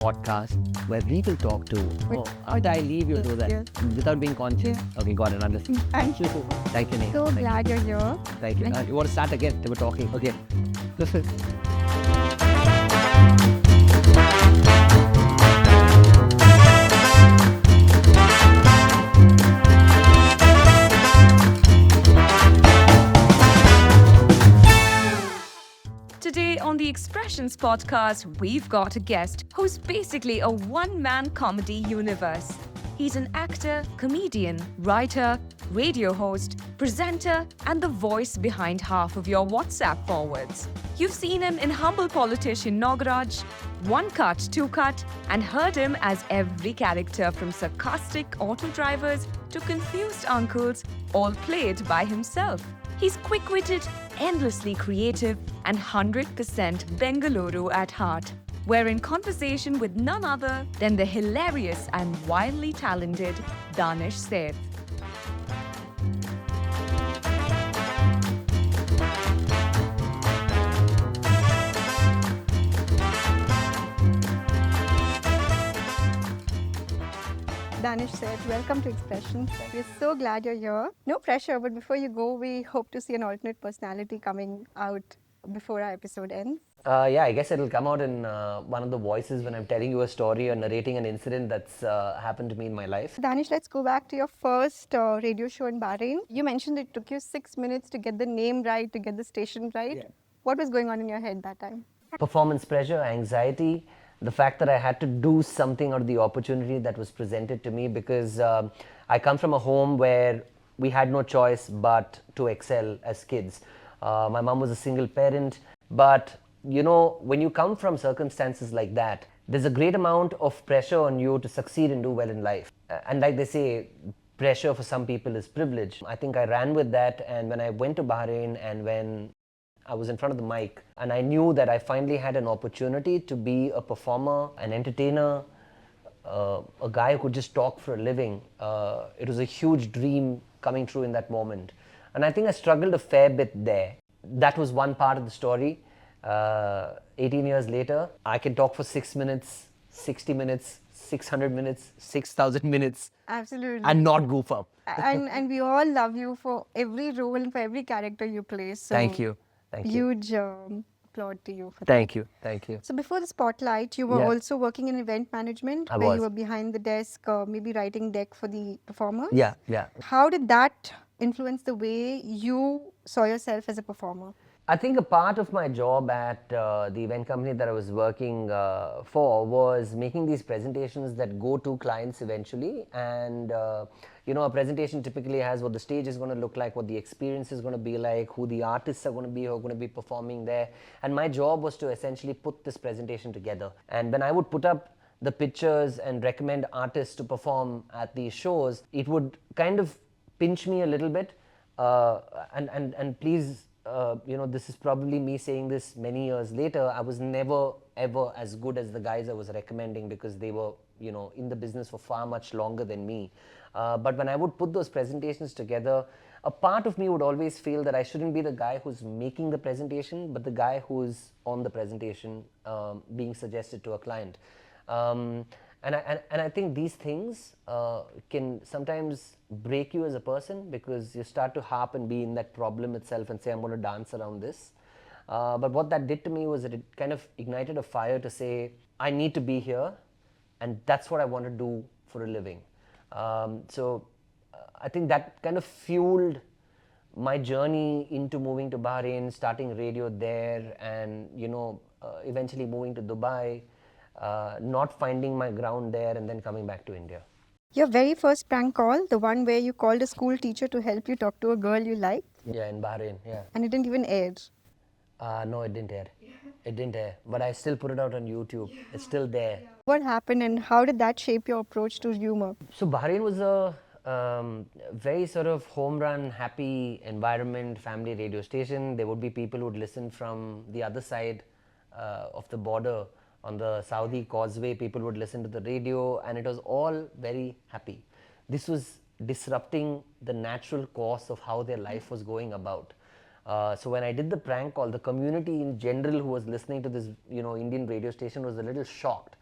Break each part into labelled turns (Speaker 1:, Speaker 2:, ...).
Speaker 1: podcast where we will talk to. Oh, how did I leave you to that?
Speaker 2: Yes.
Speaker 1: Without being conscious?
Speaker 2: Yeah.
Speaker 1: Okay, got it. Understood.
Speaker 2: Thank you so much.
Speaker 1: Thank you, Nate.
Speaker 2: So glad you're here.
Speaker 1: Thank you. You want to start again? They were talking. Okay.
Speaker 3: Today on the Expressions podcast, we've got a guest who's basically a one-man comedy universe. He's an actor, comedian, writer, radio host, presenter, and the voice behind half of your WhatsApp forwards. You've seen him in Humble Politician Nagaraj, One Cut, Two Cut, and heard him as every character from sarcastic auto drivers to confused uncles, all played by himself. He's quick-witted, endlessly creative, and 100% Bengaluru at heart. We're in conversation with none other than the hilarious and wildly talented Danish Sait.
Speaker 2: Danish Sait, welcome to Expressions. We're so glad you're here. No pressure, but before you go, we hope to see an alternate personality coming out before our episode ends.
Speaker 1: Yeah, I guess it'll come out in one of the voices when I'm telling you a story or narrating an incident that's happened to me in my life.
Speaker 2: Danish, let's go back to your first radio show in Bahrain. You mentioned it took you 6 minutes to get the name right, to get the station right.
Speaker 1: Yeah.
Speaker 2: What was going on in your head that time?
Speaker 1: Performance pressure, anxiety, the fact that I had to do something or the opportunity that was presented to me because I come from a home where we had no choice but to excel as kids. My mom was a single parent, but you know, when you come from circumstances like that, there's a great amount of pressure on you to succeed and do well in life. And like they say, pressure for some people is privilege. I think I ran with that, and when I went to Bahrain and when I was in front of the mic and I knew that I finally had an opportunity to be a performer, an entertainer, a guy who could just talk for a living. It was a huge dream coming true in that moment. And I think I struggled a fair bit there. That was one part of the story. 18 years later, I can talk for 6 minutes, 60 minutes, 600 minutes, 6,000 minutes.
Speaker 2: Absolutely.
Speaker 1: And not goof up.
Speaker 2: and we all love you for every role and for every character you play. So
Speaker 1: Thank you. Thank you.
Speaker 2: Huge applaud to you for that.
Speaker 1: Thank you. Thank you.
Speaker 2: So before the spotlight, you were
Speaker 1: Yeah.
Speaker 2: also working in event management,
Speaker 1: I
Speaker 2: where
Speaker 1: was.
Speaker 2: you were behind the desk, maybe writing deck for the performers.
Speaker 1: Yeah, yeah.
Speaker 2: How did that influence the way you saw yourself as a performer?
Speaker 1: I think a part of my job at the event company that I was working for was making these presentations that go to clients eventually. And, you know, a presentation typically has what the stage is going to look like, what the experience is going to be like, who the artists are going to be, who are going to be performing there. And my job was to essentially put this presentation together. And when I would put up the pictures and recommend artists to perform at these shows, it would kind of pinch me a little bit. And please, you know, this is probably me saying this many years later. I was never ever as good as the guys I was recommending because they were, you know, in the business for far much longer than me. But when I would put those presentations together, a part of me would always feel that I shouldn't be the guy who's making the presentation, but the guy who's on the presentation being suggested to a client. And I think these things can sometimes break you as a person because you start to harp and be in that problem itself and say, I'm going to dance around this. But what that did to me was that it kind of ignited a fire to say, I need to be here, and that's what I want to do for a living. So I think that kind of fueled my journey into moving to Bahrain, starting radio there, and you know, eventually moving to Dubai. Not finding my ground there and then coming back to India.
Speaker 2: Your very first prank call, the one where you called a school teacher to help you talk to a girl you liked,
Speaker 1: Yeah, in Bahrain, yeah.
Speaker 2: and it didn't even air.
Speaker 1: No, it didn't air. It didn't air. But I still put it out on YouTube. It's still there.
Speaker 2: What happened and how did that shape your approach to humor?
Speaker 1: So Bahrain was a very sort of home run, happy environment, family radio station. There would be people who would listen from the other side of the border. On the Saudi causeway, people would listen to the radio, and it was all very happy. This was disrupting the natural course of how their life was going about. So when I did the prank call, the community in general who was listening to this, Indian radio station was a little shocked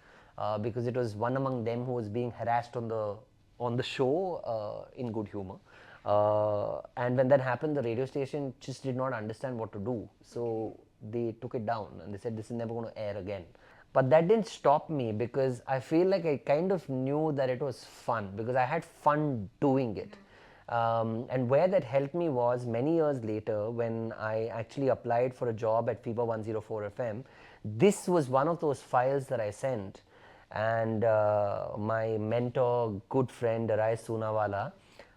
Speaker 1: because it was one among them who was being harassed on the show in good humor. And when that happened, the radio station just did not understand what to do. So they took it down and they said, this is never going to air again. But that didn't stop me, because I feel like I kind of knew that it was fun, because I had fun doing it. And where that helped me was many years later, when I actually applied for a job at FIBA 104 FM. This was one of those files that I sent, and my mentor, good friend Arai Soonawala,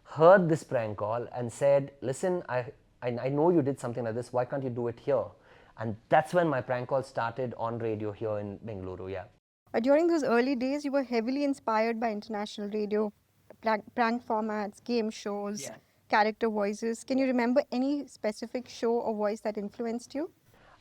Speaker 1: heard this prank call and said, listen, I know you did something like this, why can't you do it here? And that's when my prank call started on radio here in Bengaluru, yeah.
Speaker 2: During those early days, you were heavily inspired by international radio, prank formats, game shows, character voices. Can you remember any specific show or voice that influenced you?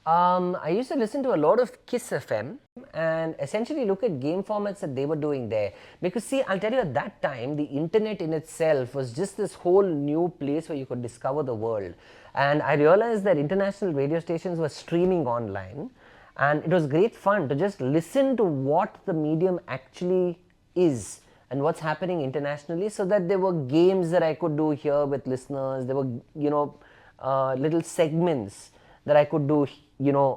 Speaker 1: I used to listen to a lot of Kiss FM and essentially look at game formats that they were doing there. Because see, I'll tell you, at that time, the internet in itself was just this whole new place where you could discover the world. And I realized that international radio stations were streaming online, and it was great fun to just listen to what the medium actually is and what's happening internationally, so that there were games that I could do here with listeners. There were, little segments that I could do,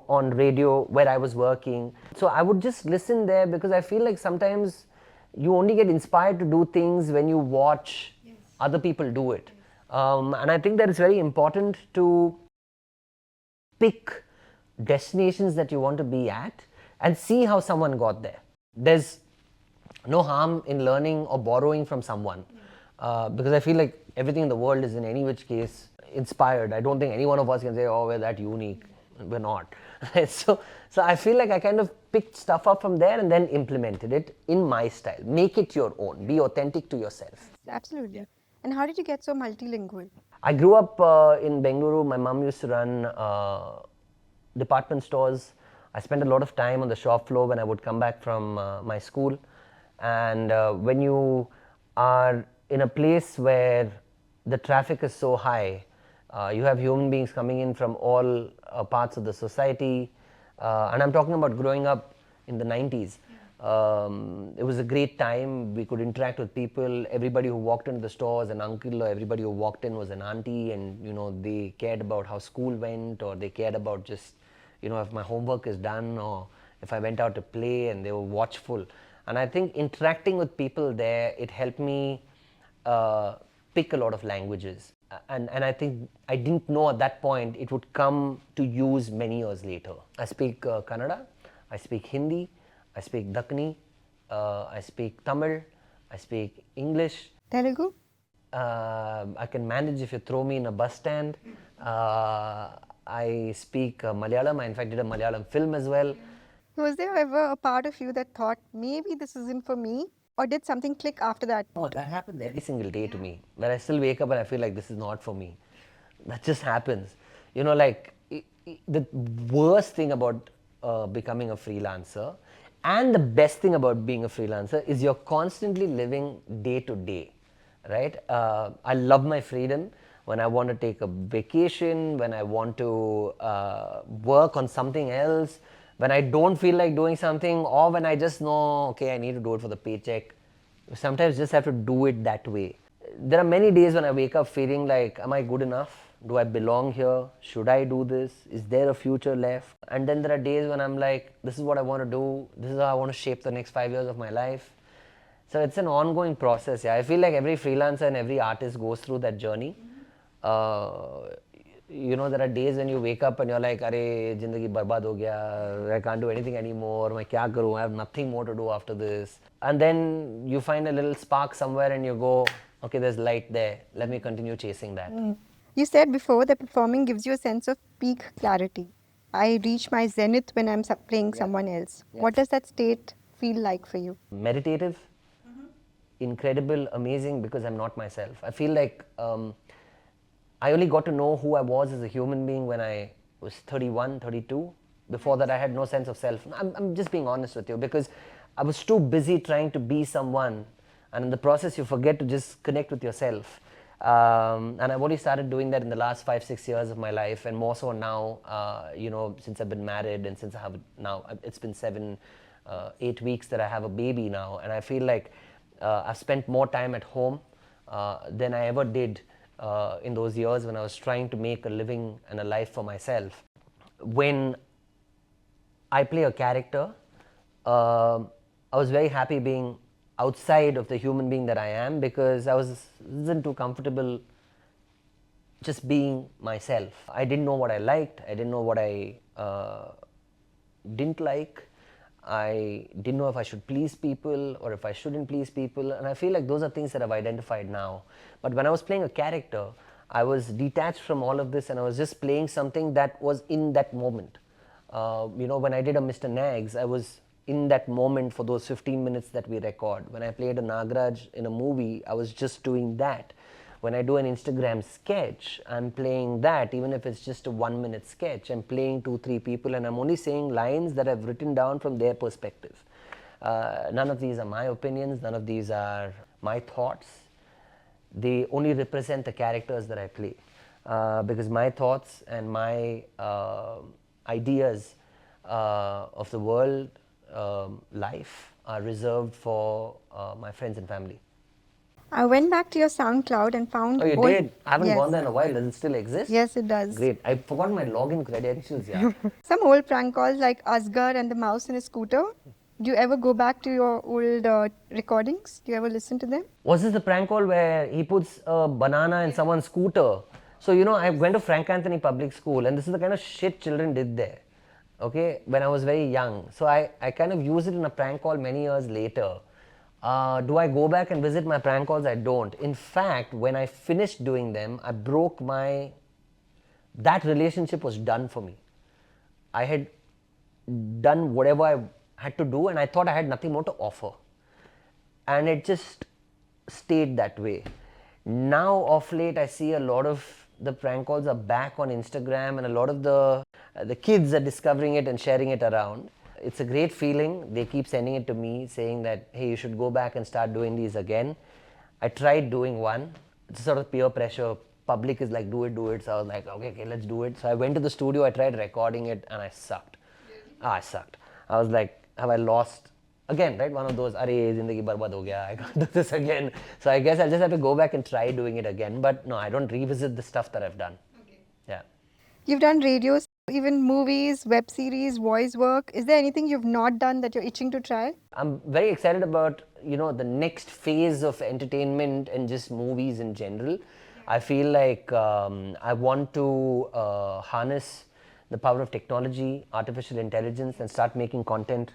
Speaker 1: on radio where I was working. So I would just listen there, because I feel like sometimes you only get inspired to do things when you watch other people do it. And I think that it's very important to pick destinations that you want to be at and see how someone got there. There's no harm in learning or borrowing from someone, because I feel like everything in the world is in any which case inspired. I don't think any one of us can say, oh, we're that unique. We're not. So I feel like I kind of picked stuff up from there and then implemented it in my style. Make it your own. Be authentic to yourself.
Speaker 2: Absolutely. And how did you get so multilingual?
Speaker 1: I grew up in Bengaluru. My mom used to run department stores. I spent a lot of time on the shop floor when I would come back from my school. And when you are in a place where the traffic is so high, you have human beings coming in from all parts of the society. And I'm talking about growing up in the 90s. It was a great time. We could interact with people. Everybody who walked into the store was an uncle, or everybody who walked in was an auntie, and they cared about how school went, or they cared about just if my homework is done, or if I went out to play, and they were watchful. And I think interacting with people there, it helped me pick a lot of languages. And I think I didn't know at that point it would come to use many years later. I speak Kannada, I speak Hindi, I speak Dakkini, I speak Tamil, I speak English.
Speaker 2: Telugu?
Speaker 1: I can manage if you throw me in a bus stand. I speak Malayalam. I in fact did a Malayalam film as well.
Speaker 2: Was there ever a part of you that thought, maybe this isn't for me? Or did something click after that?
Speaker 1: Oh, that happens every single day to me. Where I still wake up and I feel like this is not for me. That just happens. The worst thing about becoming a freelancer and the best thing about being a freelancer is you're constantly living day to day, right? I love my freedom. When I want to take a vacation, when I want to work on something else, when I don't feel like doing something, or when I just know, okay, I need to do it for the paycheck. Sometimes just have to do it that way. There are many days when I wake up feeling like, am I good enough? Do I belong here? Should I do this? Is there a future left? And then there are days when I'm like, this is what I want to do. This is how I want to shape the next 5 years of my life. So it's an ongoing process. Yeah, I feel like every freelancer and every artist goes through that journey. There are days when you wake up and you're like, "Arey, zindagi barbad ho gaya. I can't do anything anymore. Main kya karu? I have nothing more to do after this." And then you find a little spark somewhere and you go, "Okay, there's light there. Let me continue chasing that."
Speaker 2: You said before that performing gives you a sense of peak clarity. I reach my zenith when I'm playing someone else.
Speaker 1: Yeah.
Speaker 2: What does that state feel like for you?
Speaker 1: Meditative, incredible, amazing, because I'm not myself. I feel like I only got to know who I was as a human being when I was 31, 32. Before that, I had no sense of self. I'm just being honest with you, because I was too busy trying to be someone, and in the process, you forget to just connect with yourself. And I've only started doing that in the last 5-6 years of my life, and more so now, since I've been married, and since I have now, it's been 7 8 weeks that I have a baby now, and I feel like I've spent more time at home than I ever did in those years when I was trying to make a living and a life for myself. When I play a character, I was very happy being outside of the human being that I am, because I wasn't too comfortable just being myself. I didn't know what I liked, I didn't know what I didn't like. I didn't know if I should please people or if I shouldn't please people, and I feel like those are things that I've identified now. But when I was playing a character, I was detached from all of this, and I was just playing something that was in that moment. When I did a Mr. Nags, I was in that moment for those 15 minutes that we record. When I played a Nagraj in a movie, I was just doing that. When I do an Instagram sketch, I'm playing that, even if it's just a 1-minute sketch. I'm playing 2-3 people, and I'm only saying lines that I've written down from their perspective. None of these are my opinions, none of these are my thoughts. They only represent the characters that I play. Because my thoughts and my ideas of the world, life, are reserved for my friends and family.
Speaker 2: I went back to your SoundCloud and found
Speaker 1: Oh, you
Speaker 2: old-
Speaker 1: did? I haven't
Speaker 2: Yes.
Speaker 1: gone there in a while. Does it still exist?
Speaker 2: Yes, it does.
Speaker 1: Great. I forgot my login credentials, yeah.
Speaker 2: Some old prank calls like Asghar and the mouse in a scooter. Do you ever go back to your old recordings? Do you ever listen to them?
Speaker 1: Was this the prank call where he puts a banana in someone's scooter? So, I went to Frank Anthony Public School, and this is the kind of shit children did there, okay, when I was very young. So, I kind of used it in a prank call many years later. Do I go back and visit my prank calls? I don't. In fact, when I finished doing them, I broke that relationship was done for me. I had done whatever I had to do, and I thought I had nothing more to offer. And it just stayed that way. Now, of late, I see a lot of the prank calls are back on Instagram, and a lot of the kids are discovering it and sharing it around. It's a great feeling. They keep sending it to me saying that, hey, you should go back and start doing these again. I tried doing one. It's sort of peer pressure. Public is like, do it. So I was like, okay, let's do it. So I went to the studio, I tried recording it, and I sucked. I sucked. I was like, have I lost? Again, right? One of those, arey, zindagi barbad ho gaya, I can't do this again. So I guess I'll just have to go back and try doing it again. But no, I don't revisit the stuff that I've done. Okay. Yeah.
Speaker 2: You've done radios, even movies, web series, voice work. Is there anything you've not done that you're itching to try?
Speaker 1: I'm very excited about, the next phase of entertainment and just movies in general. I feel like I want to harness the power of technology, artificial intelligence, and start making content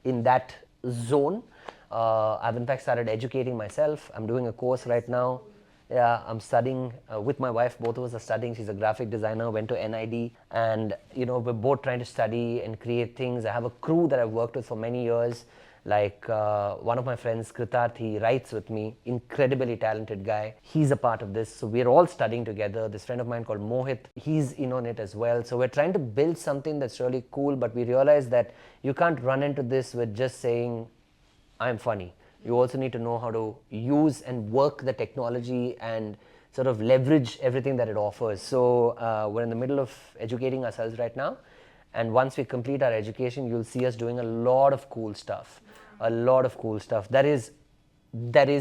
Speaker 1: in that zone. I've in fact started educating myself. I'm doing a course right now. Yeah, I'm studying with my wife. Both of us are studying. She's a graphic designer, went to NID, and we're both trying to study and create things. I have a crew that I've worked with for many years. Like one of my friends, Kritarth, he writes with me, incredibly talented guy. He's a part of this. So we're all studying together. This friend of mine called Mohit, he's in on it as well. So we're trying to build something that's really cool, but we realize that you can't run into this with just saying, I'm funny. You also need to know how to use and work the technology and sort of leverage everything that it offers. So we're in the middle of educating ourselves right now. And once we complete our education, you'll see us doing a lot of cool stuff. A lot of cool stuff. That is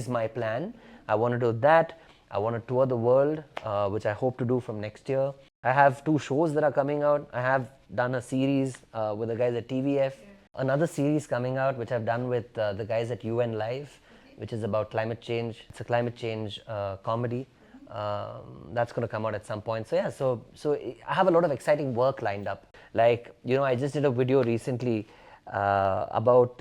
Speaker 1: my plan. I want to do that. I want to tour the world, which I hope to do from next year. I have 2 shows that are coming out. I have done a series with the guys at TVF. Another series coming out, which I've done with the guys at UN Live, which is about climate change. It's a climate change comedy. That's going to come out at some point. So yeah, so I have a lot of exciting work lined up. Like, I just did a video recently about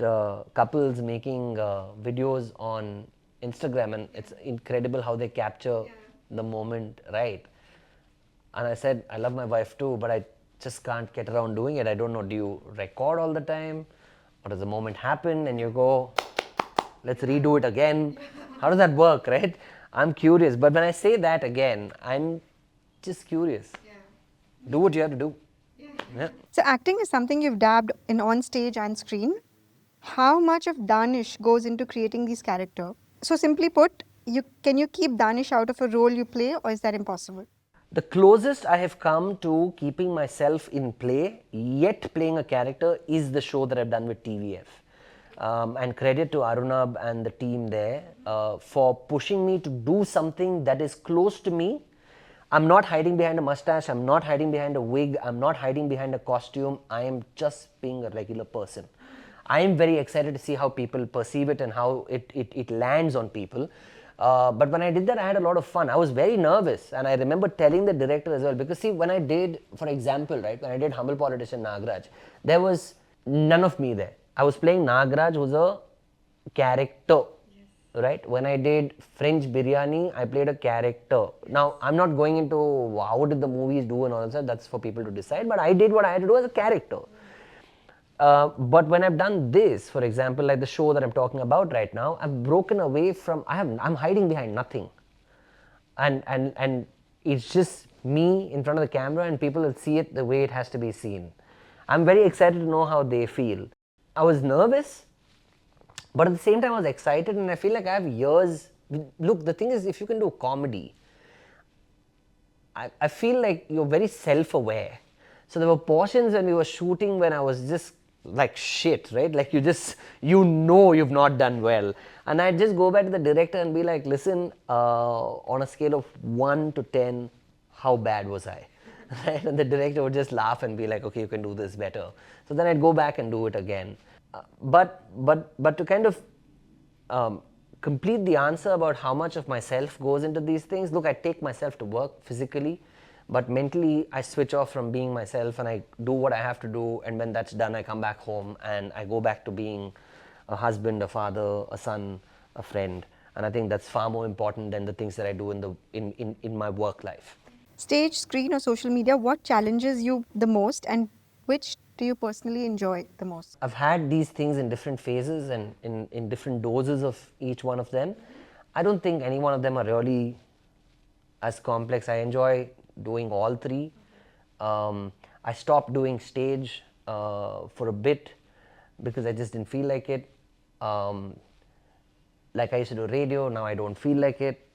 Speaker 1: couples making videos on Instagram, and it's incredible how they capture the moment, right? And I said, I love my wife too, but I just can't get around doing it. I don't know, do you record all the time? Or does the moment happen and you go, let's redo it again? How does that work, right? I'm curious. But when I say that again, I'm just curious. Do what you have to do. Yeah.
Speaker 2: So acting is something you've dabbed in on stage and screen. How much of Danish goes into creating these characters? So simply put, can you keep Danish out of a role you play, or is that impossible?
Speaker 1: The closest I have come to keeping myself in play, yet playing a character, is the show that I've done with TVF. And credit to Arunab and the team there for pushing me to do something that is close to me. I'm not hiding behind a mustache, I'm not hiding behind a wig, I'm not hiding behind a costume, I am just being a regular person. I am very excited to see how people perceive it and how it lands on people. But when I did that, I had a lot of fun. I was very nervous, and I remember telling the director as well, because see, when I did, for example, right, when I did Humble Politician Nagraj, there was none of me there. I was playing Nagraj, who's a character, right? When I did French Biryani, I played a character. Now, I'm not going into how did the movies do and all that, that's for people to decide, but I did what I had to do as a character. But when I've done this, for example, like the show that I'm talking about right now, I've broken away from, I'm hiding behind nothing. And it's just me in front of the camera, and people will see it the way it has to be seen. I'm very excited to know how they feel. I was nervous, but at the same time I was excited, and I feel like I have years. Look, the thing is, if you can do comedy, I feel like you're very self-aware. So there were portions when we were shooting when I was just like shit, right? Like you know you've not done well. And I'd just go back to the director and be like, listen, on a scale of 1 to 10, how bad was I? Right? And the director would just laugh and be like, okay, you can do this better. So then I'd go back and do it again. But to kind of complete the answer about how much of myself goes into these things, look, I take myself to work physically, but mentally I switch off from being myself and I do what I have to do, and when that's done I come back home and I go back to being a husband, a father, a son, a friend. And I think that's far more important than the things that I do in my work life.
Speaker 2: Stage, screen, or social media, what challenges you the most, and which do you personally enjoy the most?
Speaker 1: I've had these things in different phases and in different doses of each one of them. I don't think any one of them are really as complex. I enjoy doing all three. I stopped doing stage for a bit because I just didn't feel like it. Like I used to do radio, now I don't feel like it.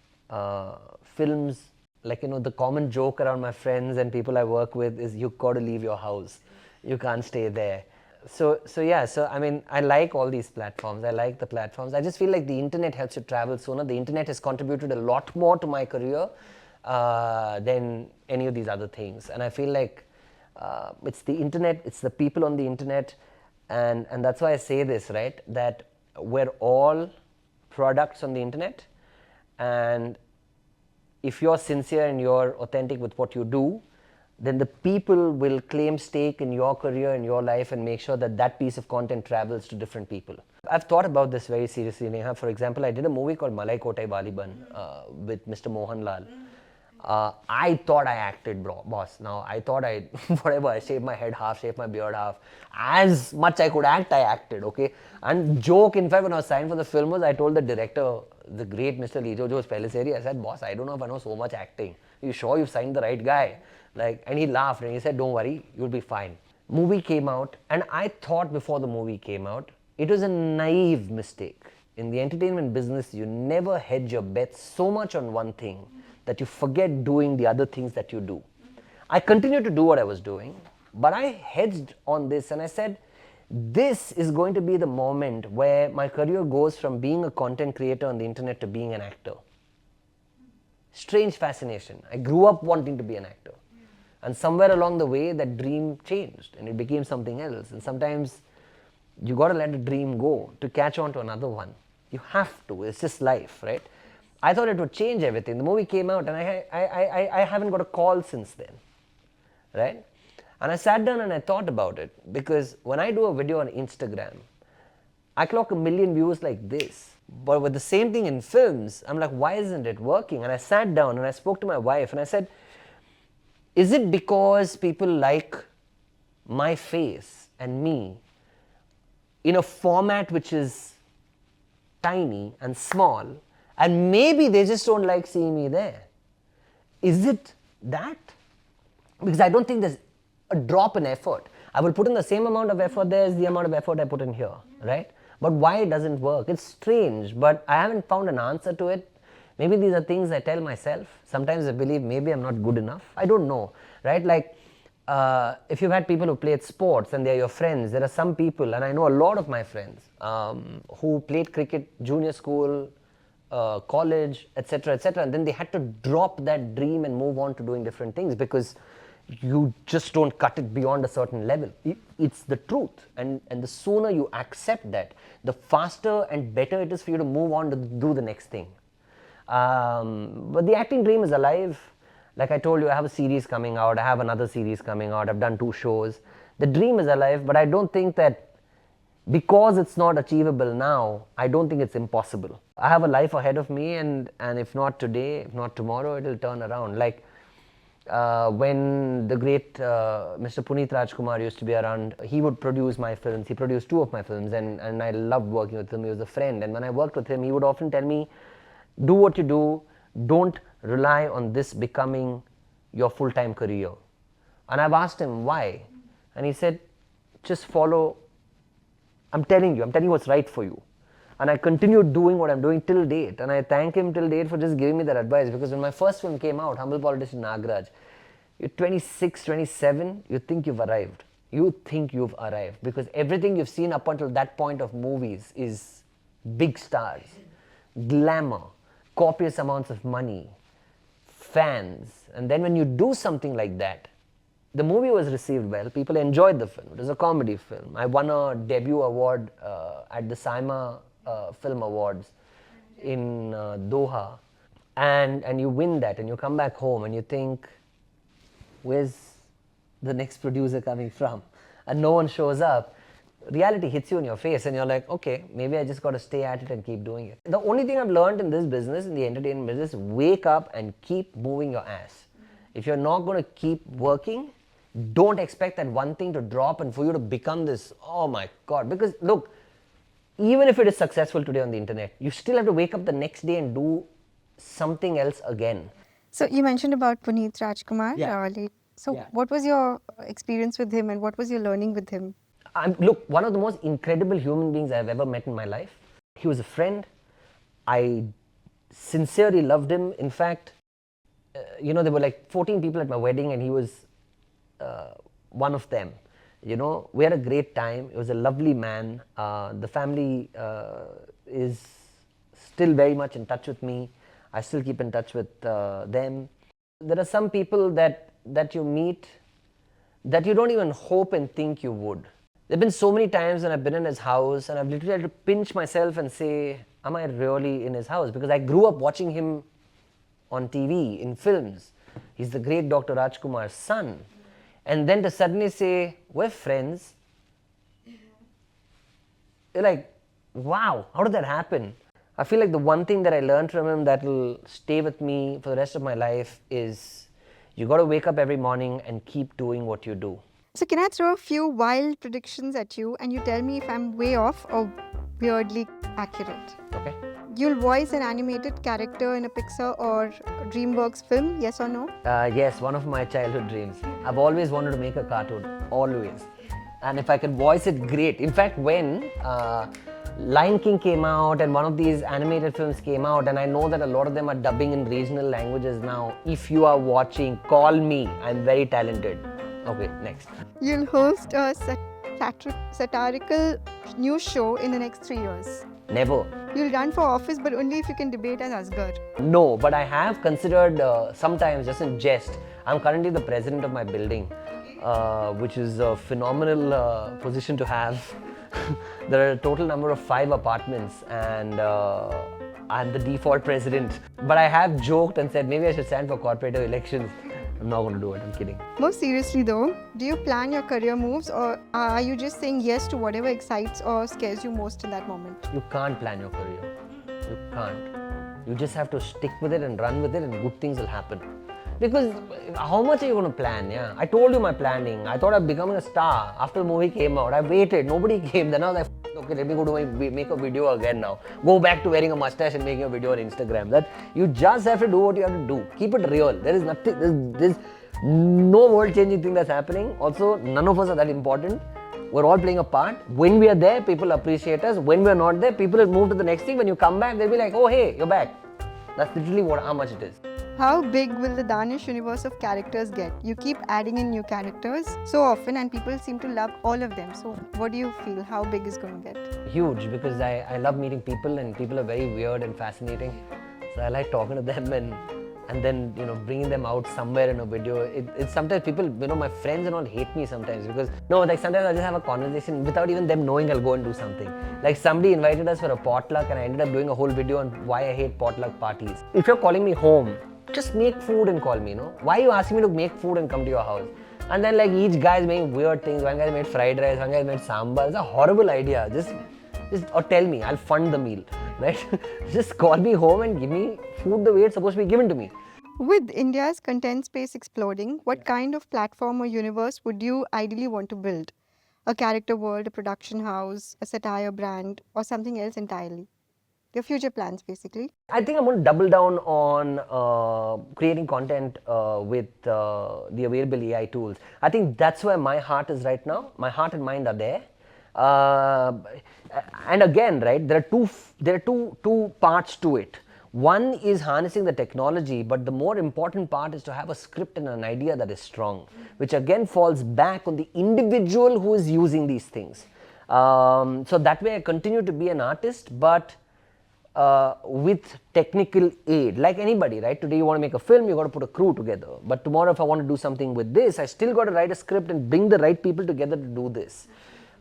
Speaker 1: Films, like, you know, the common joke around my friends and people I work with is you got to leave your house. You can't stay there. So I mean, I like all these platforms. I like the platforms. I just feel like the internet helps you travel sooner. The internet has contributed a lot more to my career than any of these other things. And I feel like it's the internet, it's the people on the internet, and that's why I say this, right? That we're all products on the internet, and if you're sincere and you're authentic with what you do, then the people will claim stake in your career and your life and make sure that that piece of content travels to different people. I've thought about this very seriously, Neha. For example, I did a movie called Malai Kotai Baliban with Mr. Mohanlal. I thought I acted, boss. Now, I thought whatever, I shaved my head half, shaved my beard half. As much I could act, I acted, okay? And joke, in fact, when I was signed for the film was, I told the director, the great Mr. Lijo Jo's Pelisseri, I said, boss, I don't know if I know so much acting. You sure you've signed the right guy? Like, and he laughed and he said, don't worry, you'll be fine. Movie came out, and I thought before the movie came out, it was a naive mistake. In the entertainment business, you never hedge your bets so much on one thing that you forget doing the other things that you do. I continued to do what I was doing, but I hedged on this and I said, this is going to be the moment where my career goes from being a content creator on the internet to being an actor. Strange fascination. I grew up wanting to be an actor. And somewhere along the way, that dream changed and it became something else. And sometimes you got to let a dream go to catch on to another one. You have to. It's just life, right? I thought it would change everything. The movie came out and I haven't got a call since then, right? And I sat down and I thought about it, because when I do a video on Instagram, I clock 1 million views like this. But with the same thing in films, I'm like, why isn't it working? And I sat down and I spoke to my wife and I said, is it because people like my face and me in a format which is tiny and small, and maybe they just don't like seeing me there? Is it that? Because I don't think there's a drop in effort. I will put in the same amount of effort there as the amount of effort I put in here, right? But why it doesn't work? It's strange, but I haven't found an answer to it. Maybe these are things I tell myself. Sometimes I believe maybe I'm not good enough. I don't know, right? Like, if you've had people who played sports and they're your friends, there are some people, and I know a lot of my friends, who played cricket, junior school, college, etc., etc., and then they had to drop that dream and move on to doing different things because you just don't cut it beyond a certain level. It's the truth, and the sooner you accept that, the faster and better it is for you to move on to do the next thing. But the acting dream is alive. Like I told you, I have a series coming out, I have another series coming out, I've done 2 shows. The dream is alive, but I don't think that because it's not achievable now, I don't think it's impossible. I have a life ahead of me, and if not today, if not tomorrow, it will turn around. Like when the great Mr. Puneet Rajkumar used to be around, he would produce my films. He produced 2 of my films, and I loved working with him. He was a friend, and when I worked with him, he would often tell me, do what you do, don't rely on this becoming your full-time career. And I've asked him why, and he said, just follow. I'm telling you what's right for you. And I continued doing what I'm doing till date, and I thank him till date for just giving me that advice, because when my first film came out, Humble Politician Nagraj, you're 26, 27, you think you've arrived. You think you've arrived because everything you've seen up until that point of movies is big stars, glamour, copious amounts of money, fans. And then when you do something like that, the movie was received well, people enjoyed the film, it was a comedy film. I won a debut award at the SIMA Film Awards in Doha, and you win that, and you come back home and you think, where's the next producer coming from? And no one shows up. Reality hits you in your face and you're like, okay, maybe I just got to stay at it and keep doing it. The only thing I've learned in this business, in the entertainment business, wake up and keep moving your ass. If you're not going to keep working, don't expect that one thing to drop and for you to become this, oh my God. Because look, even if it is successful today on the internet, you still have to wake up the next day and do something else again.
Speaker 2: So you mentioned about Puneet Rajkumar.
Speaker 1: Yeah.
Speaker 2: So
Speaker 1: Yeah.
Speaker 2: what was your experience with him and what was your learning with him?
Speaker 1: Look, one of the most incredible human beings I've ever met in my life. He was a friend. I sincerely loved him. In fact, there were like 14 people at my wedding and he was one of them. We had a great time. He was a lovely man. The family is still very much in touch with me. I still keep in touch with them. There are some people that you meet that you don't even hope and think you would. There have been so many times when I've been in his house and I've literally had to pinch myself and say, am I really in his house? Because I grew up watching him on TV, in films. He's the great Dr. Rajkumar's son. And then to suddenly say, we're friends, you're like, wow, how did that happen? I feel like the one thing that I learned from him that will stay with me for the rest of my life is you got to wake up every morning and keep doing what you do.
Speaker 2: So can I throw a few wild predictions at you and you tell me if I'm way off or weirdly accurate?
Speaker 1: Okay?
Speaker 2: You'll voice an animated character in a Pixar or DreamWorks film, yes or no?
Speaker 1: Yes, one of my childhood dreams. I've always wanted to make a cartoon, always. And if I can voice it, great. In fact, when Lion King came out and one of these animated films came out, and I know that a lot of them are dubbing in regional languages now. If you are watching, call me. I'm very talented. Okay, next.
Speaker 2: You'll host a satirical news show in the next 3 years.
Speaker 1: Never.
Speaker 2: You'll run for office, but only if you can debate as Asghar.
Speaker 1: No, but I have considered sometimes, just in jest. I'm currently the president of my building, which is a phenomenal position to have. There are a total number of 5 apartments and I'm the default president. But I have joked and said maybe I should stand for corporative elections. I'm not going to do it, I'm kidding.
Speaker 2: Most seriously though, do you plan your career moves or are you just saying yes to whatever excites or scares you most in that moment?
Speaker 1: You can't plan your career. You can't. You just have to stick with it and run with it and good things will happen. Because how much are you going to plan? Yeah, I told you my planning. I thought I'd becoming a star after the movie came out. I waited, nobody came. Then I was like, okay, let me go to make a video again now. Go back to wearing a mustache and making a video on Instagram. That you just have to do what you have to do. Keep it real. There is nothing, there's no world changing thing that's happening. Also, none of us are that important. We're all playing a part. When we are there, people appreciate us. When we're not there, people will move to the next thing. When you come back, they'll be like, oh hey, you're back. That's literally how much it is.
Speaker 2: How big will the Danish universe of characters get? You keep adding in new characters so often and people seem to love all of them. So what do you feel? How big is going to get?
Speaker 1: Huge, because I love meeting people, and people are very weird and fascinating. So I like talking to them and then bringing them out somewhere in a video. It's sometimes people, my friends and all hate me sometimes because sometimes I'll just have a conversation without even them knowing. I'll go and do something. Like somebody invited us for a potluck and I ended up doing a whole video on why I hate potluck parties. If you're calling me home, just make food and call me. Why are you asking me to make food and come to your house? And then like each guy is making weird things. One guy made fried rice, one guy made sambar. It's a horrible idea. Just or tell me, I'll fund the meal, right? Just call me home and give me food the way it's supposed to be given to me.
Speaker 2: With India's content space exploding, what kind of platform or universe would you ideally want to build? A character world, a production house, a satire brand, or something else entirely? Your future plans, basically.
Speaker 1: I think I'm going to double down on creating content with the available AI tools. I think that's where my heart is right now. My heart and mind are there. And again, right, there are two parts to it. One is harnessing the technology, but the more important part is to have a script and an idea that is strong, which again falls back on the individual who is using these things. So that way I continue to be an artist, but with technical aid, like anybody, right? Today you want to make a film, you got to put a crew together. But tomorrow if I want to do something with this, I still got to write a script and bring the right people together to do this.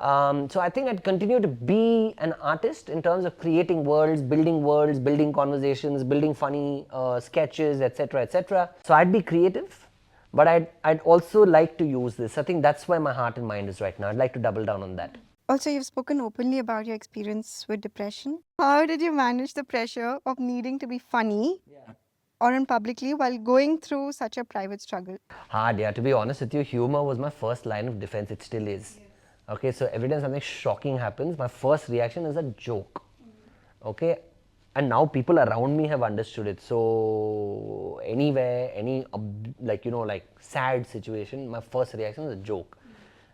Speaker 1: So I think I'd continue to be an artist in terms of creating worlds, building conversations, building funny sketches, etc., etc. So I'd be creative, but I'd also like to use this. I think that's where my heart and mind is right now. I'd like to double down on that.
Speaker 2: Also, you've spoken openly about your experience with depression. How did you manage the pressure of needing to be funny or in publicly while going through such a private struggle?
Speaker 1: Hard, yeah. To be honest with you, humor was my first line of defense. It still is. Okay, so every time something shocking happens, my first reaction is a joke. Okay, and now people around me have understood it. So anywhere, any like sad situation, my first reaction is a joke.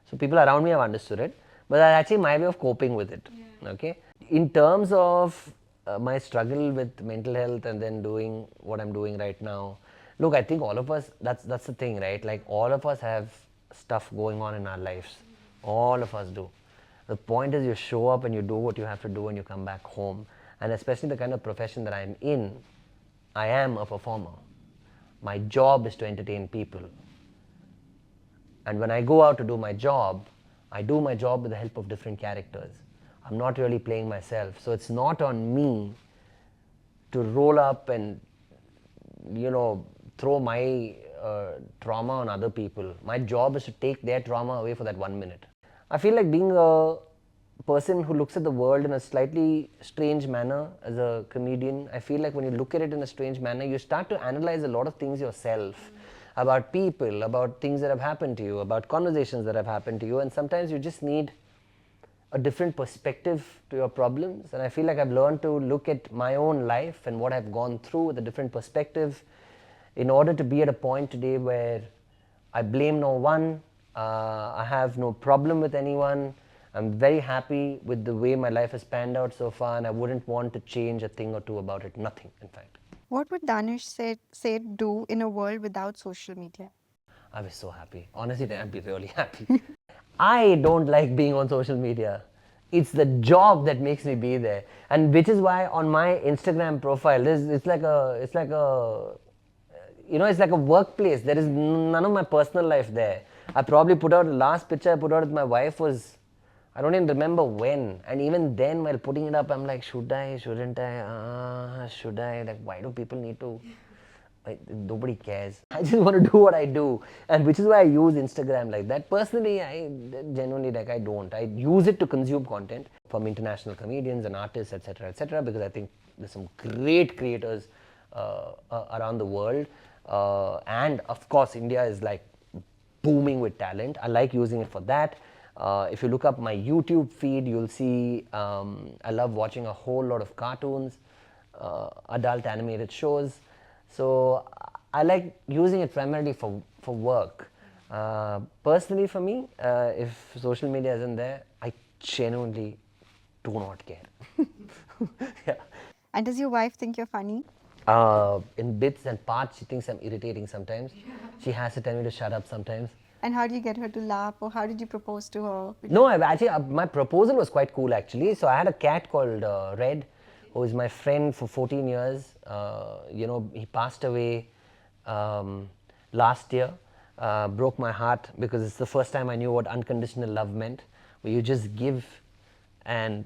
Speaker 1: So people around me have understood it, but that's actually my way of coping with it. Okay, in terms of my struggle with mental health and then doing what I'm doing right now, look, I think all of us, that's the thing, right? Like all of us have stuff going on in our lives. All of us do. The point is you show up and you do what you have to do and you come back home. And especially the kind of profession that I'm in, I am a performer. My job is to entertain people. And when I go out to do my job, I do my job with the help of different characters. I'm not really playing myself. So it's not on me to roll up and, throw my trauma on other people. My job is to take their trauma away for that 1 minute. I feel like being a person who looks at the world in a slightly strange manner as a comedian, I feel like when you look at it in a strange manner, you start to analyze a lot of things yourself, about people, about things that have happened to you, about conversations that have happened to you, and sometimes you just need a different perspective to your problems. And I feel like I've learned to look at my own life and what I've gone through with a different perspective in order to be at a point today where I blame no one, I have no problem with anyone. I'm very happy with the way my life has panned out so far, and I wouldn't want to change a thing or two about it. Nothing, in fact.
Speaker 2: What would Danish Sait do in a world without social media?
Speaker 1: I was so happy. Honestly, I'd be really happy. I don't like being on social media. It's the job that makes me be there, and which is why on my Instagram profile, it's like a workplace. There is none of my personal life there. I probably put out the last picture I put out with my wife was, I don't even remember when. And even then, while putting it up, I'm like, should I, shouldn't I, should I? Like, why do people need to? Nobody cares. I just want to do what I do, and which is why I use Instagram like that. Personally, I genuinely I don't. I use it to consume content from international comedians and artists, etc., because I think there's some great creators around the world, and of course, India is like booming with talent. I like using it for that. If you look up my YouTube feed, you'll see I love watching a whole lot of cartoons, adult animated shows. So I like using it primarily for work. Personally for me, if social media isn't there, I genuinely do not care. Yeah.
Speaker 2: And does your wife think you're funny?
Speaker 1: In bits and parts, she thinks I'm irritating sometimes. She has to tell me to shut up sometimes.
Speaker 2: And how do you get her to laugh, or how did you propose to her?
Speaker 1: No, I've actually, my proposal was quite cool actually. So I had a cat called Red, who is my friend for 14 years. You know, he passed away last year. Broke my heart because it's the first time I knew what unconditional love meant, where you just give and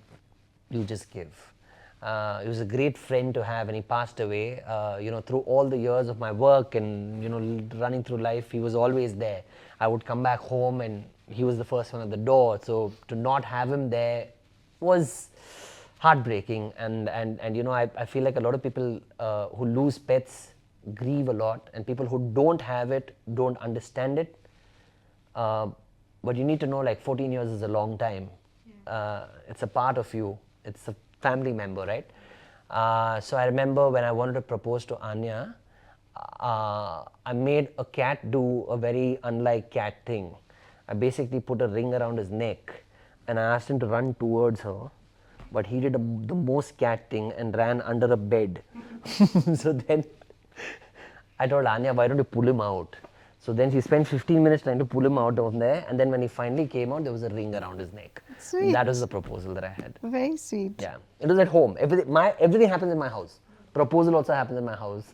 Speaker 1: you just give. He was a great friend to have, and he passed away. You know, through all the years of my work and, you know, running through life, he was always there. I would come back home and he was the first one at the door. So to not have him there was heartbreaking. And you know, I feel like a lot of people who lose pets grieve a lot, and people who don't have it don't understand it. But you need to know, like, 14 years is a long time. It's a part of you. It's a family member, right? So I remember when I wanted to propose to Anya, I made a cat do a very unlike cat thing. I basically put a ring around his neck and I asked him to run towards her, but he did the most cat thing and ran under a bed. So then I told Anya, why don't you pull him out? So then she spent 15 minutes trying to pull him out of there, and then when he finally came out, there was a ring around his neck.
Speaker 2: Sweet.
Speaker 1: That was the proposal that I had.
Speaker 2: Very sweet.
Speaker 1: Yeah, it was at home. Everything happens in my house. Proposal also happens in my house.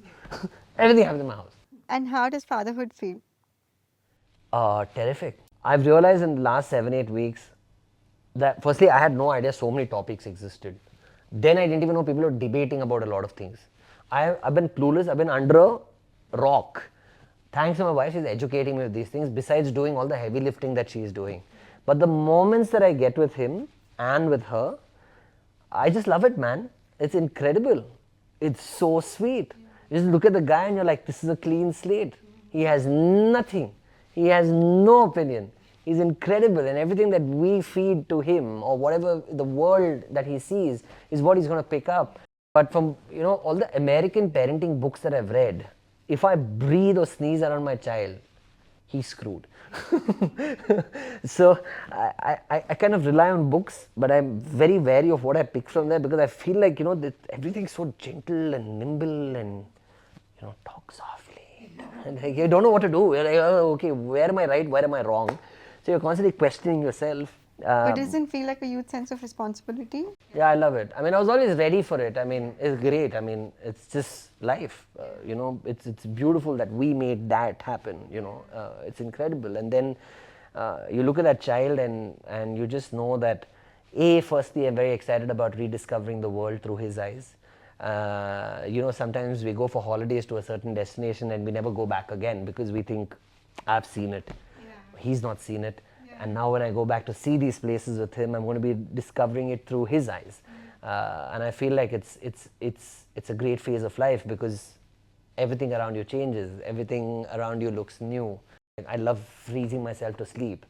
Speaker 1: Everything happens in my house.
Speaker 2: And how does fatherhood feel?
Speaker 1: Terrific. I've realized in the last 7-8 weeks that firstly, I had no idea so many topics existed. Then I didn't even know people were debating about a lot of things. I've been clueless. I've been under a rock. Thanks to my wife, she's educating me with these things, besides doing all the heavy lifting that she's doing. But the moments that I get with him and with her, I just love it, man. It's incredible. It's so sweet. You just look at the guy and you're like, this is a clean slate. He has nothing. He has no opinion. He's incredible, and everything that we feed to him, or whatever the world that he sees, is what he's going to pick up. But from, you know, all the American parenting books that I've read, if I breathe or sneeze around my child, he's screwed. So I kind of rely on books, but I'm very wary of what I pick from there, because I feel like, you know, that everything's so gentle and nimble and, you know, talk softly. And like, you don't know what to do. You're like, oh, okay, where am I right? Where am I wrong? So you're constantly questioning yourself.
Speaker 2: But doesn't it feel like a huge sense of responsibility?
Speaker 1: Yeah, I love it. I mean, I was always ready for it. I mean, it's great. I mean, it's just life. You know, it's beautiful that we made that happen. You know, it's incredible. And then you look at that child and you just know that, firstly, I'm very excited about rediscovering the world through his eyes. You know, sometimes we go for holidays to a certain destination and we never go back again because we think, I've seen it. Yeah. He's not seen it. And now when I go back to see these places with him, I'm going to be discovering it through his eyes. And I feel like it's a great phase of life, because everything around you changes. Everything around you looks new. I love freezing myself to sleep.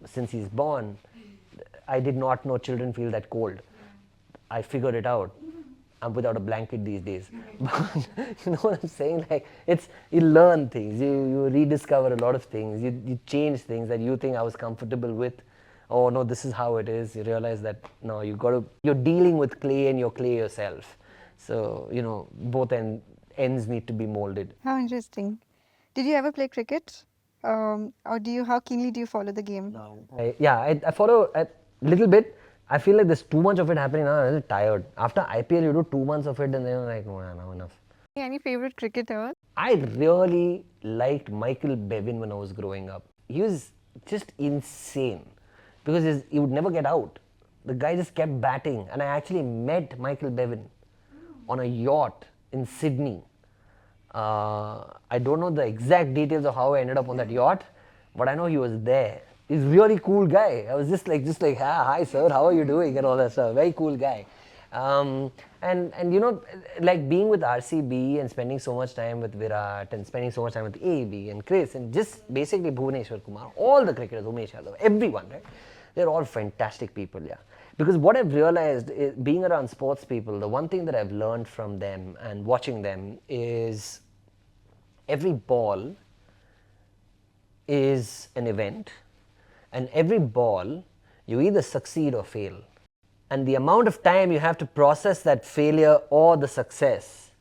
Speaker 1: Since he's born, I did not know children feel that cold. I figured it out. I'm without a blanket these days. But you know what I'm saying? Like, you learn things, you rediscover a lot of things, you change things that you think I was comfortable with. Oh no, this is how it is. You realize that no, you're dealing with clay and you're clay yourself. So, you know, both ends need to be molded.
Speaker 2: How interesting. Did you ever play cricket? Or how keenly do you follow the game?
Speaker 1: No. I follow a little bit. I feel like there's too much of it happening now. I'm really tired. After IPL, you do 2 months of it and then you're like, no, now enough.
Speaker 2: Any favorite cricketer?
Speaker 1: I really liked Michael Bevan when I was growing up. He was just insane because he would never get out. The guy just kept batting, and I actually met Michael Bevan on a yacht in Sydney. I don't know the exact details of how I ended up on that yacht, but I know he was there. He's a really cool guy. I was just like, hi sir, how are you doing, and all that stuff. Very cool guy. And you know, like being with RCB and spending so much time with Virat and spending so much time with AB and Chris and just basically Bhuvaneshwar Kumar, all the cricketers, Umesh Yadav, everyone, right? They're all fantastic people, yeah. Because what I've realized is, being around sports people, the one thing that I've learned from them and watching them is every ball is an event, and every ball you either succeed or fail. And the amount of time you have to process that failure or the success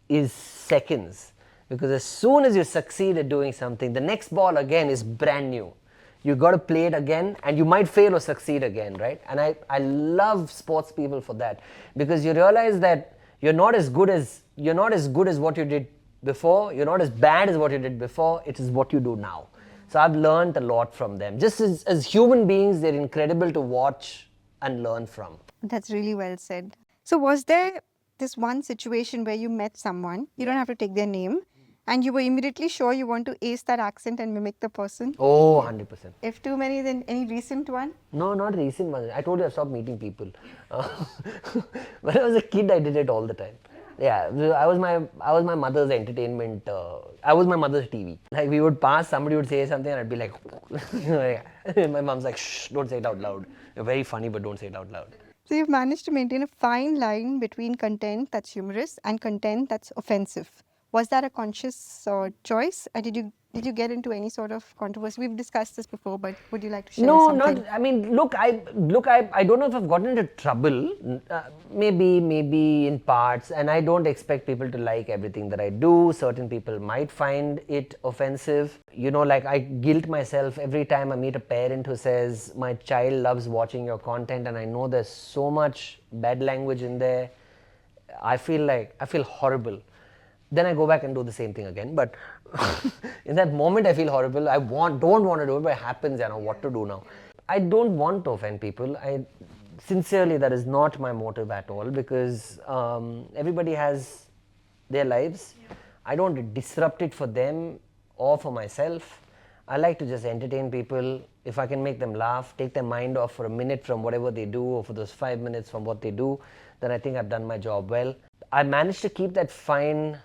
Speaker 1: is seconds. Because as soon as you succeed at doing something, the next ball again is brand new. You got to play it again, and you might fail or succeed again, right? And I love sports people for that, because you realize that you're not as good as what you did before. You're not as bad as what you did before. It is what you do now. So I've learned a lot from them. Just as human beings, they're incredible to watch and learn from.
Speaker 2: That's really well said. So, was there this one situation where you met someone, you don't have to take their name, and you were immediately sure you want to ace that accent and mimic the person?
Speaker 1: Oh, 100%.
Speaker 2: If too many, then any recent one?
Speaker 1: No, not recent ones. I told you I stopped meeting people. When I was a kid, I did it all the time. Yeah, I was my mother's entertainment. I was my mother's TV. Like, we would pass, somebody would say something, and I'd be like, my mom's like, shh, don't say it out loud. You're very funny, but don't say it out loud.
Speaker 2: So, you've managed to maintain a fine line between content that's humorous and content that's offensive. Was that a conscious choice? And did you get into any sort of controversy? We've discussed this before, but would you like to share something?
Speaker 1: Not. I mean, look. I don't know if I've gotten into trouble. Maybe in parts, and I don't expect people to like everything that I do. Certain people might find it offensive. Like, I guilt myself every time I meet a parent who says, "My child loves watching your content," and I know there's so much bad language in there. I feel horrible. Then I go back and do the same thing again. But in that moment, I feel horrible. Don't want to do it, but it happens. I know what to do now. I don't want to offend people. Sincerely, that is not my motive at all, because everybody has their lives. I don't disrupt it for them or for myself. I like to just entertain people. If I can make them laugh, take their mind off for a minute from whatever they do, or for those 5 minutes from what they do, then I think I've done my job well. I managed to keep that fine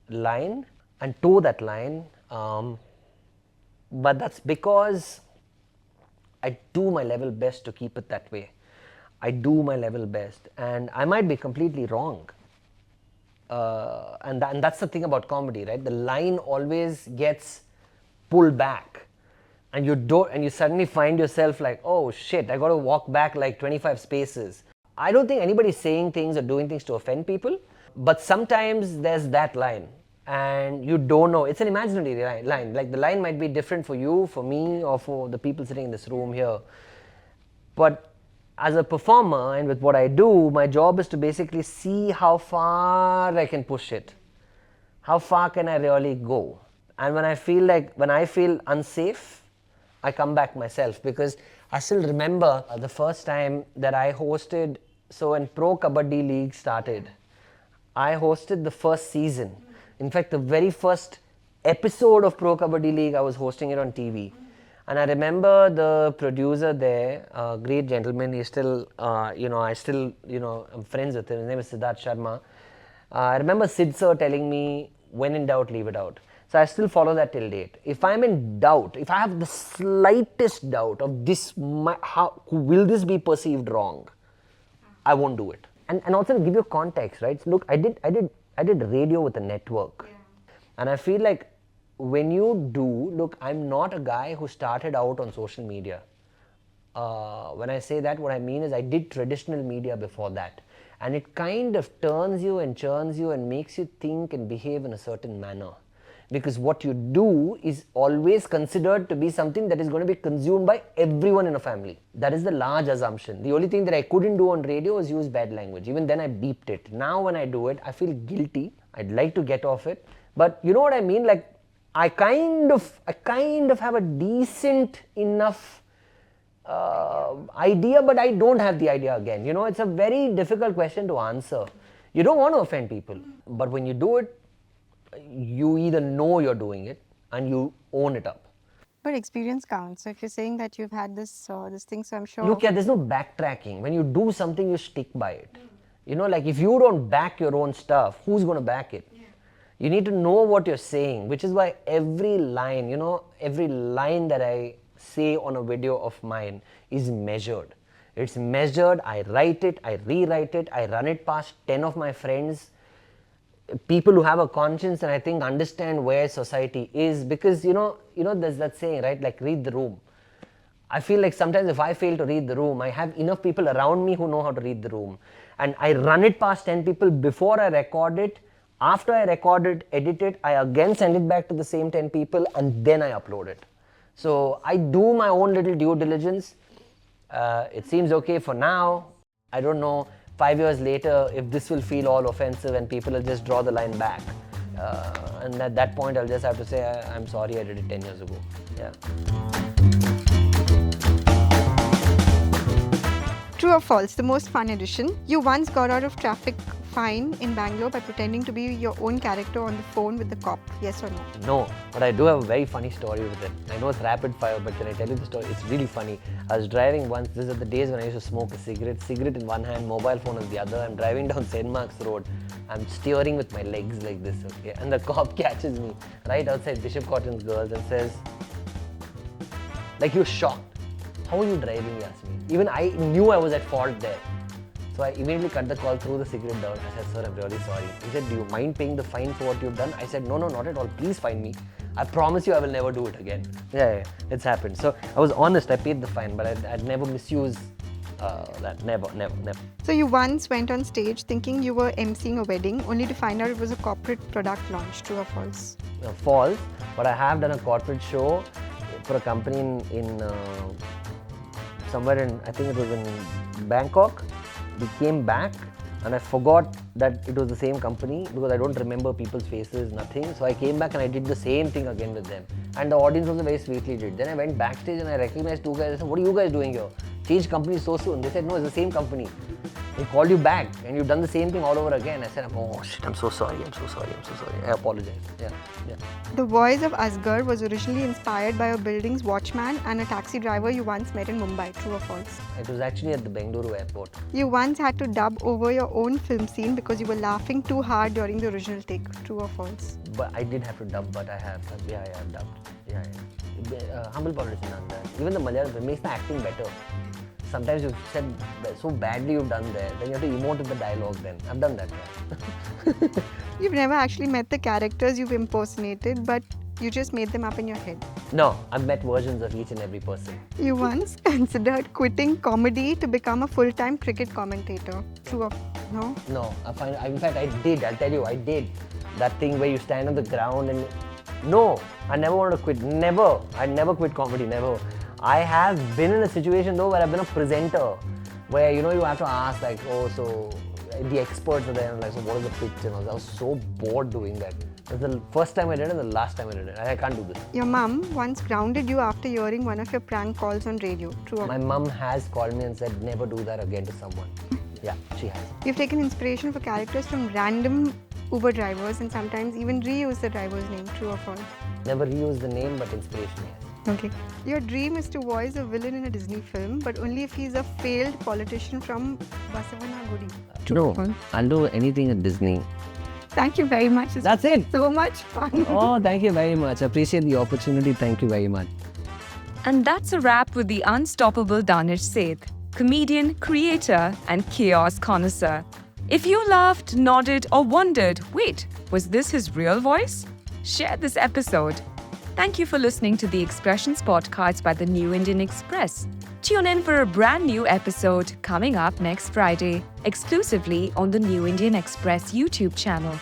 Speaker 1: line and toe that line, but that's because I do my level best to keep it that way. I do my level best, and I might be completely wrong. And that's the thing about comedy, right? The line always gets pulled back, and you suddenly find yourself like, oh shit, I got to walk back like 25 spaces. I don't think anybody's saying things or doing things to offend people, but sometimes there's that line, and you don't know. It's an imaginary line. Like, the line might be different for you, for me, or for the people sitting in this room here. But as a performer, and with what I do, my job is to basically see how far I can push it. How far can I really go? And when I feel unsafe, I come back myself, because I still remember the first time that I hosted. So when Pro Kabaddi League started, I hosted the first season. In fact, the very first episode of Pro Kabaddi League, I was hosting it on TV. And I remember the producer there, a great gentleman. He's still, I'm friends with him. His name is Siddharth Sharma. I remember Sid sir telling me, when in doubt, leave it out. So I still follow that till date. If I'm in doubt, if I have the slightest doubt of will this be perceived wrong, I won't do it. And also, to give you context, right? So look, I did radio with a network, and I feel like when you look, I'm not a guy who started out on social media. When I say that, what I mean is I did traditional media before that, and it kind of turns you and churns you and makes you think and behave in a certain manner. Because what you do is always considered to be something that is going to be consumed by everyone in a family. That is the large assumption. The only thing that I couldn't do on radio was use bad language. Even then I beeped it. Now when I do it, I feel guilty. I'd like to get off it. But you know what I mean? Like, I kind of have a decent enough idea, but I don't have the idea again. It's a very difficult question to answer. You don't want to offend people. But when you do it, you either know you're doing it and you own it up.
Speaker 2: But experience counts. So if you're saying that you've had this thing, so I'm sure.
Speaker 1: Look, there's no backtracking. When you do something, you stick by it. Like, if you don't back your own stuff, who's going to back it? You need to know what you're saying, which is why every line that I say on a video of mine is measured. It's measured. I write it, I rewrite it, I run it past 10 of my friends. People who have a conscience and I think understand where society is, because there's that saying, right? Like, read the room. I feel like sometimes if I fail to read the room, I have enough people around me who know how to read the room, and I run it past 10 people before I record it. After I record it, edit it, I again send it back to the same 10 people and then I upload it. So I do my own little due diligence. It seems okay for now. I don't know 5 years later if this will feel all offensive and people will just draw the line back. And at that point, I'll just have to say, I'm sorry, I did it 10 years ago. Yeah.
Speaker 2: True or false? The most fun edition. You once got out of traffic fine in Bangalore by pretending to be your own character on the phone with the cop. Yes or no?
Speaker 1: No, but I do have a very funny story with it. I know it's rapid fire, but can I tell you the story? It's really funny. I was driving once, this is the days when I used to smoke a cigarette in one hand, mobile phone in the other. I'm driving down St. Mark's Road. I'm steering with my legs like this, okay? And the cop catches me right outside Bishop Cotton's Girls and says, like, he was shocked. How are you driving, Yasmin? Even I knew I was at fault there. So I immediately cut the call, threw the cigarette down. I said, sir, I'm really sorry. He said, do you mind paying the fine for what you've done? I said, no, not at all. Please fine me. I promise you I will never do it again. Yeah, it's happened. So I was honest, I paid the fine, but I'd never misuse that. Never.
Speaker 2: So you once went on stage thinking you were emceeing a wedding only to find out it was a corporate product launch. True or false?
Speaker 1: False, but I have done a corporate show for a company in somewhere in, I think it was in Bangkok. We came back and I forgot that it was the same company because I don't remember people's faces, nothing. So I came back and I did the same thing again with them. And the audience also very sweetly did. Then I went backstage and I recognized two guys. I said, what are you guys doing here? Changed company so soon. They said, no, it's the same company. They called you back and you've done the same thing all over again. I said, oh shit, I'm so sorry. I apologize. Yeah.
Speaker 2: The voice of Asghar was originally inspired by a building's watchman and a taxi driver you once met in Mumbai. True or false?
Speaker 1: It was actually at the Bengaluru airport.
Speaker 2: You once had to dub over your own film scene because you were laughing too hard during the original take. True or false?
Speaker 1: But I did have to dub, but I have. Yeah, I've dubbed. Yeah. Humble politician done that. Even the Malayalam, it makes the acting better. Sometimes you've said so badly you've done there, then you have to emote with the dialogue then. I've done that. Yeah.
Speaker 2: You've never actually met the characters you've impersonated, but you just made them up in your head.
Speaker 1: No, I've met versions of each and every person.
Speaker 2: You once considered quitting comedy to become a full-time cricket commentator. True or no?
Speaker 1: No, in fact I did. I'll tell you, I did. That thing where you stand on the ground and... No, I never wanted to quit. Never. I never quit comedy, never. I have been in a situation though where I've been a presenter where you have to ask like, oh, so the experts are there and like, so what is the pitch and all that. I was so bored doing that. That's the first time I did it and the last time I did it. I can't do this.
Speaker 2: Your mum once grounded you after hearing one of your prank calls on radio. True or
Speaker 1: My mum has called me and said, never do that again to someone. Yeah, she has.
Speaker 2: You've taken inspiration for characters from random Uber drivers and sometimes even reuse the driver's name. True or false?
Speaker 1: Never reuse the name, but inspiration, yes.
Speaker 2: Okay. Your dream is to voice a villain in a Disney film, but only if he's a failed politician from Basavanagudi.
Speaker 1: No, I'll do anything at Disney.
Speaker 2: Thank you very much.
Speaker 1: That's it.
Speaker 2: So much fun.
Speaker 1: Oh, thank you very much. I appreciate the opportunity. Thank you very much.
Speaker 3: And that's a wrap with the unstoppable Danish Sait, comedian, creator, and chaos connoisseur. If you laughed, nodded, or wondered, wait, was this his real voice? Share this episode. Thank you for listening to the Expressions podcast by the New Indian Express. Tune in for a brand new episode coming up next Friday, exclusively on the New Indian Express YouTube channel.